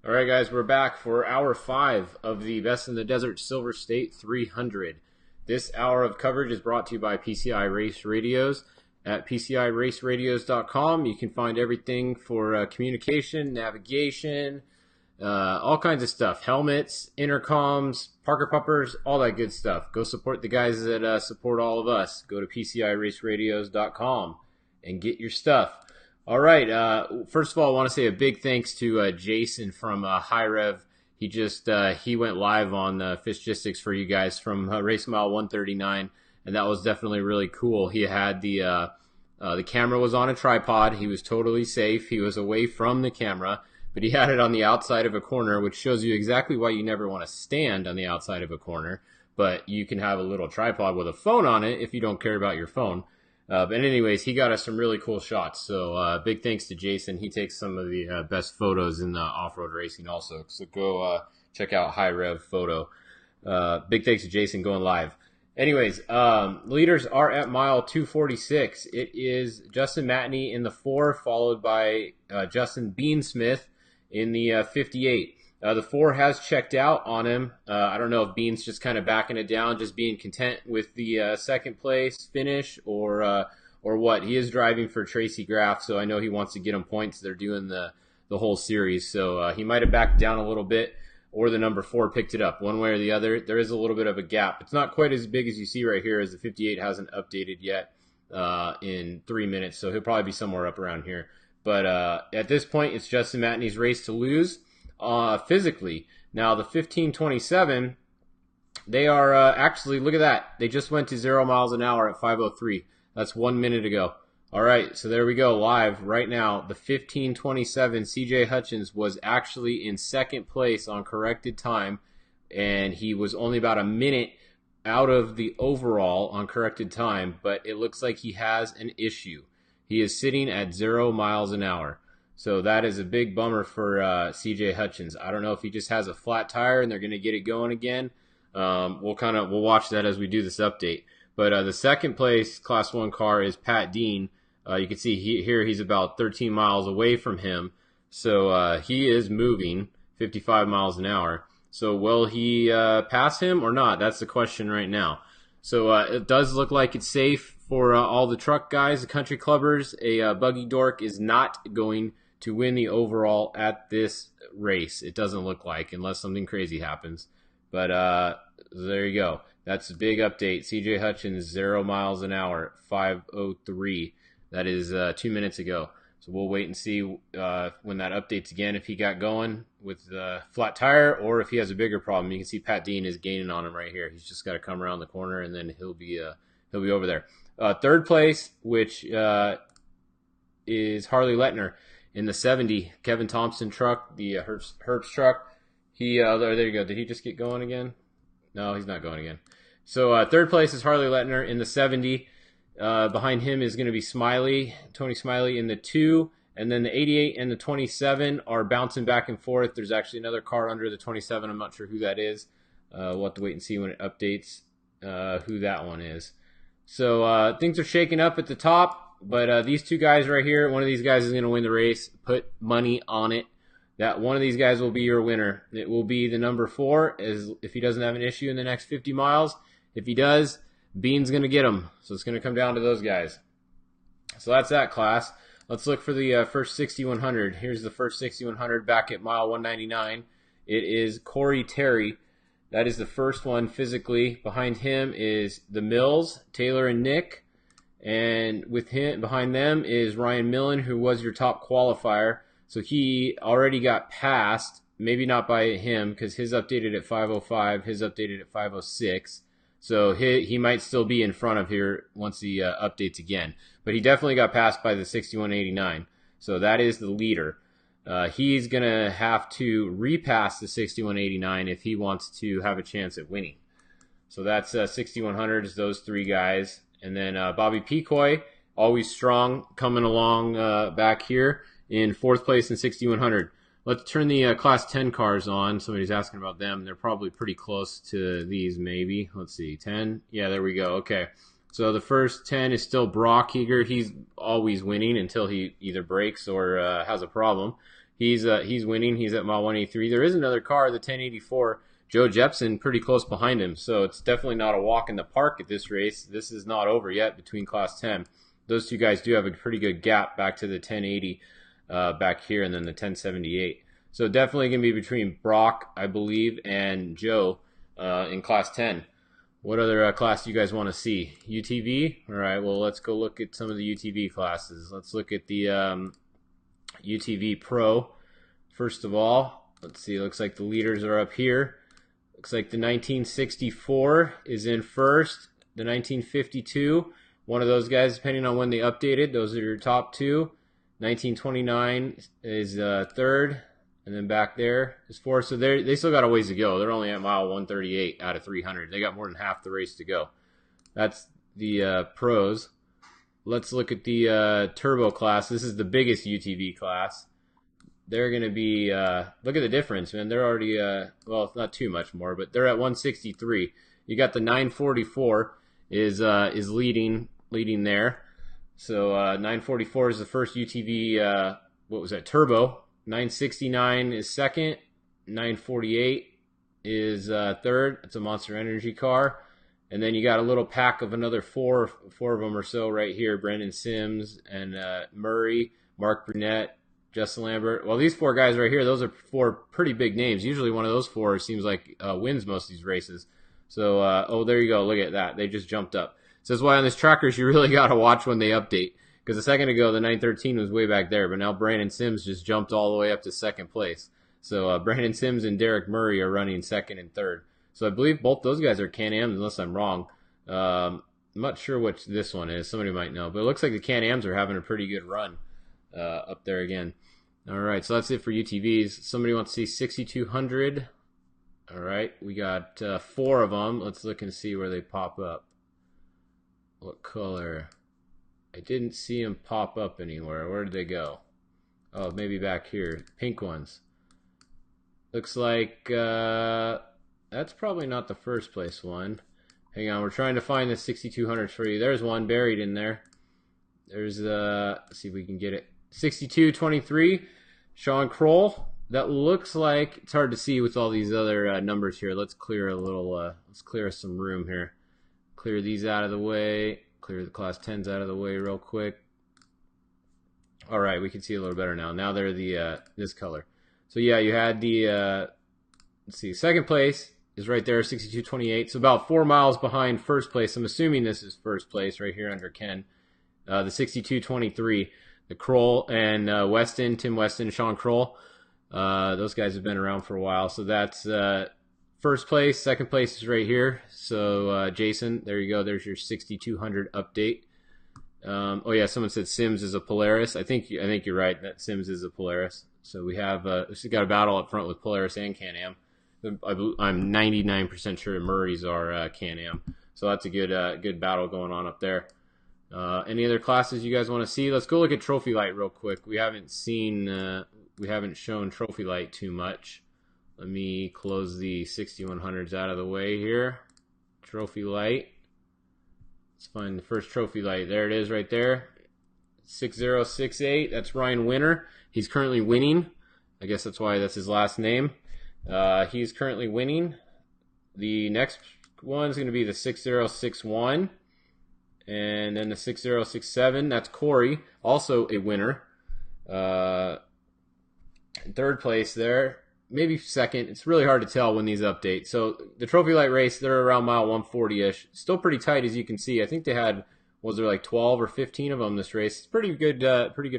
All right, guys, we're back for hour 5 of the Best in the Desert Silver State 300. This hour of coverage is brought to you by PCI Race Radios. At PCIRaceRadios.com, you can find everything for communication, navigation, all kinds of stuff. Helmets, intercoms, Parker Puppers, all that good stuff. Go support the guys that support all of us. Go to PCIRaceRadios.com and get your stuff. All right. First of all, I want to say a big thanks to Jason from High Rev. He went live on FishGistics for you guys from Race Mile 139, and that was definitely really cool. He had the camera was on a tripod. He was totally safe. He was away from the camera, but he had it on the outside of a corner, which shows you exactly why you never want to stand on the outside of a corner. But you can have a little tripod with a phone on it if you don't care about your phone. But anyways, he got us some really cool shots. So big thanks to Jason. He takes some of the best photos in off-road racing also. So go check out High Rev Photo. Big thanks to Jason going live. Anyways, leaders are at mile 246. It is Justin Matney in the 4, followed by Justin Beansmith in the 58. The 4 has checked out on him. I don't know if Bean's just kind of backing it down, just being content with the second place finish, or what. He is driving for Tracy Graff, so I know he wants to get him points. They're doing the whole series, so he might have backed down a little bit, or the number 4 picked it up. One way or the other, there is a little bit of a gap. It's not quite as big as you see right here, as the 58 hasn't updated yet in 3 minutes, so he'll probably be somewhere up around here. But at this point, it's Justin Matney's race to lose. Physically. Now the 1527, they are actually, look at that. They just went to 0 miles an hour at 5:03. That's 1 minute ago. All right, so there we go, live right now. The 1527 CJ Hutchins was actually in second place on corrected time, and he was only about a minute out of the overall on corrected time, but it looks like he has an issue. He is sitting at 0 miles an hour. So that is a big bummer for CJ Hutchins. I don't know if he just has a flat tire and they're going to get it going again. We'll watch that as we do this update. But the second place Class 1 car is Pat Dean. You can see here he's about 13 miles away from him. So he is moving 55 miles an hour. So will he pass him or not? That's the question right now. So it does look like it's safe for all the truck guys, the country clubbers. A buggy dork is not going to win the overall at this race. It doesn't look like, unless something crazy happens. But there you go. That's a big update. CJ Hutchins, 0 miles an hour, 5:03. That is 2 minutes ago. So we'll wait and see when that updates again, if he got going with the flat tire or if he has a bigger problem. You can see Pat Dean is gaining on him right here. He's just got to come around the corner and then he'll be over there. Third place, which is Harley Letner in the 70, Kevin Thompson truck, the Herbst truck. There you go. Did he just get going again? No, he's not going again. So third place is Harley Letner in the 70. Behind him is going to be Tony Smiley in the 2, and then the 88 and the 27 are bouncing back and forth. There's actually another car under the 27. I'm not sure who that is. We'll have to wait and see when it updates who that one is. So things are shaking up at the top. But these two guys right here, one of these guys is going to win the race. Put money on it that one of these guys will be your winner. It will be the number 4, if he doesn't have an issue in the next 50 miles. If he does, Bean's going to get him. So it's going to come down to those guys. So that's that class. Let's look for the first 6100. Here's the first 6100 back at mile 199. It is Corey Terry. That is the first one physically. Behind him is the Mills, Taylor and Nick. And with him behind them is Ryan Millen, who was your top qualifier. So he already got passed, maybe not by him because his updated at 5:05, his updated at 5:06. So he might still be in front of here once he updates again. But he definitely got passed by the 6189. So that is the leader. He's going to have to repass the 6189 if he wants to have a chance at winning. So that's 6100 is those 3 guys. And then Bobby Pecoy, always strong, coming along back here in 4th place in 6100. Let's turn the Class 10 cars on. Somebody's asking about them. They're probably pretty close to these, maybe. Let's see, 10. Yeah, there we go. Okay. So the first 10 is still Brock Eager. He's always winning until he either breaks or has a problem. He's winning. He's at mile 183. There is another car, the 1084, Joe Jepson, pretty close behind him. So it's definitely not a walk in the park at this race. This is not over yet between Class 10. Those two guys do have a pretty good gap back to the 1080 back here, and then the 1078. So definitely going to be between Brock, I believe, and Joe in Class 10. What other class do you guys want to see? UTV? All right, well, let's go look at some of the UTV classes. Let's look at the UTV Pro. First of all, let's see. It looks like the leaders are up here. Looks like the 1964 is in first. The 1952, one of those guys, depending on when they updated, those are your top two. 1929 is third. And then back there is fourth. So they still got a ways to go. They're only at mile 138 out of 300. They got more than half the race to go. That's the pros. Let's look at the turbo class. This is the biggest UTV class. They're going to be, look at the difference, man. They're already, well, not too much more, but they're at 163. You got the 944 is leading there. So 944 is the first UTV, what was that, turbo. 969 is second. 948 is third. It's a Monster Energy car. And then you got a little pack of another four of them or so right here. Brandon Sims and Murray, Mark Brunette, Justin Lambert. Well, these four guys right here, those are four pretty big names. Usually one of those four seems like wins most of these races. So, oh, there you go. Look at that. They just jumped up. So that's why on this trackers, you really got to watch when they update. Because a second ago, the 913 was way back there, but now Brandon Sims just jumped all the way up to second place. So Brandon Sims and Derek Murray are running second and third. So I believe both those guys are Can-Ams, unless I'm wrong. I'm not sure which this one is. Somebody might know. But it looks like the Can-Ams are having a pretty good run up there again. All right, so that's it for UTVs. Somebody wants to see 6200. All right, we got four of them. Let's look and see where they pop up. What color? I didn't see them pop up anywhere. Where did they go? Oh, maybe back here. Pink ones. Looks like that's probably not the first place one. Hang on, we're trying to find the 6200s for you. There's one buried in there. There's let's see if we can get it. 6223, Sean Kroll. That looks like, it's hard to see with all these other numbers here. Let's clear a little, let's clear some room here. Clear these out of the way. Clear the class 10s out of the way real quick. All right, we can see a little better now. Now they're the this color. So yeah, you had the let's see, second place is right there, 6228. So about 4 miles behind first place. I'm assuming this is first place right here under Ken. The 6223, the Kroll and Weston, Tim Weston, Sean Kroll. Those guys have been around for a while. So that's first place. Second place is right here. So Jason, there you go. There's your 6200 update. Oh yeah, someone said Sims is a Polaris. I think you're right. That Sims is a Polaris. So we have we got a battle up front with Polaris and Can-Am. I'm 99% sure Murray's are Can-Am. So that's a good battle going on up there. Any other classes you guys want to see? Let's go look at Trophy Light real quick. We haven't shown Trophy Light too much. Let me close the 6100s out of the way here. Trophy Light. Let's find the first Trophy Light. There it is right there. 6068. That's Ryan Winter. He's currently winning. I guess that's why that's his last name. He's currently winning. The next one's going to be the 6061. And then the 6067. That's Corey. Also a winner. Third place there. Maybe second. It's really hard to tell when these update. So the Trophy Light race, they're around mile 140-ish. Still pretty tight, as you can see. I think they had, was there like 12 or 15 of them this race? It's pretty good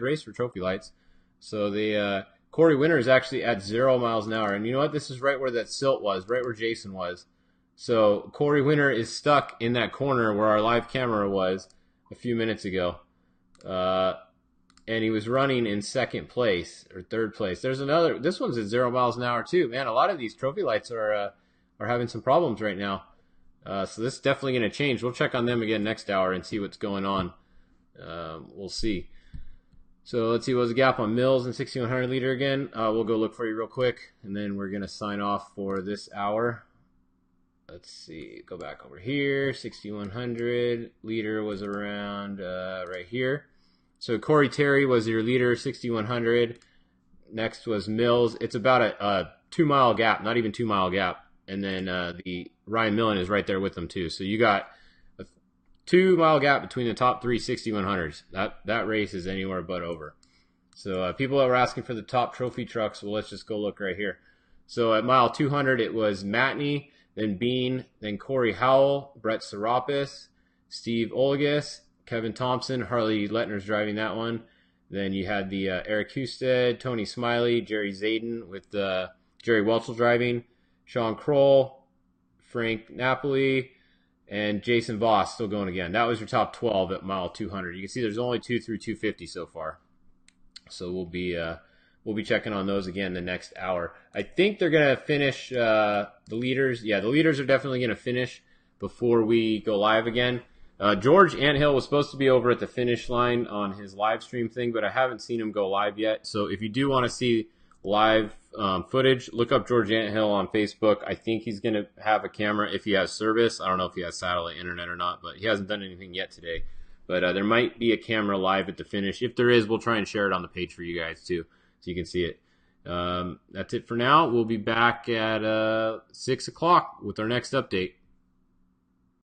race for Trophy Lights. So the Corey Winter is actually at 0 miles an hour. And you know what? This is right where that silt was, right where Jason was. So Corey Winter is stuck in that corner where our live camera was a few minutes ago. And he was running in second place or third place. There's another. This one's at 0 miles an hour too. Man, a lot of these Trophy Lights are having some problems right now. So this is definitely going to change. We'll check on them again next hour and see what's going on. We'll see. So let's see what was the gap on Mills and 6100 liter again. We'll go look for you real quick, and then we're going to sign off for this hour. Let's see. Go back over here. 6100 liter was around right here. So Corey Terry was your leader, 6100. Next was Mills. It's about a 2 mile gap, not even 2 mile gap. And then the Ryan Millen is right there with them too. So you got a 2 mile gap between the top three 6100s. That race is anywhere but over. So people that were asking for the top trophy trucks, well, let's just go look right here. So at mile 200, it was Matney, then Bean, then Corey Howell, Brett Serapis, Steve Olagus, Kevin Thompson, Harley Lettner's driving that one. Then you had the Eric Husted, Tony Smiley, Jerry Zayden with Jerry Welchel driving, Sean Kroll, Frank Napoli, and Jason Voss still going again. That was your top 12 at mile 200. You can see there's only 2 through 250 so far. So we'll be checking on those again the next hour. I think they're gonna finish the leaders. Yeah, the leaders are definitely gonna finish before we go live again. George Anthill was supposed to be over at the finish line on his live stream thing, but I haven't seen him go live yet. So if you do want to see live footage, look up George Anthill on Facebook. I think he's going to have a camera if he has service. I don't know if he has satellite internet or not, but he hasn't done anything yet today. But there might be a camera live at the finish. If there is, we'll try and share it on the page for you guys too, so you can see it. That's it for now. We'll be back at 6 o'clock with our next update.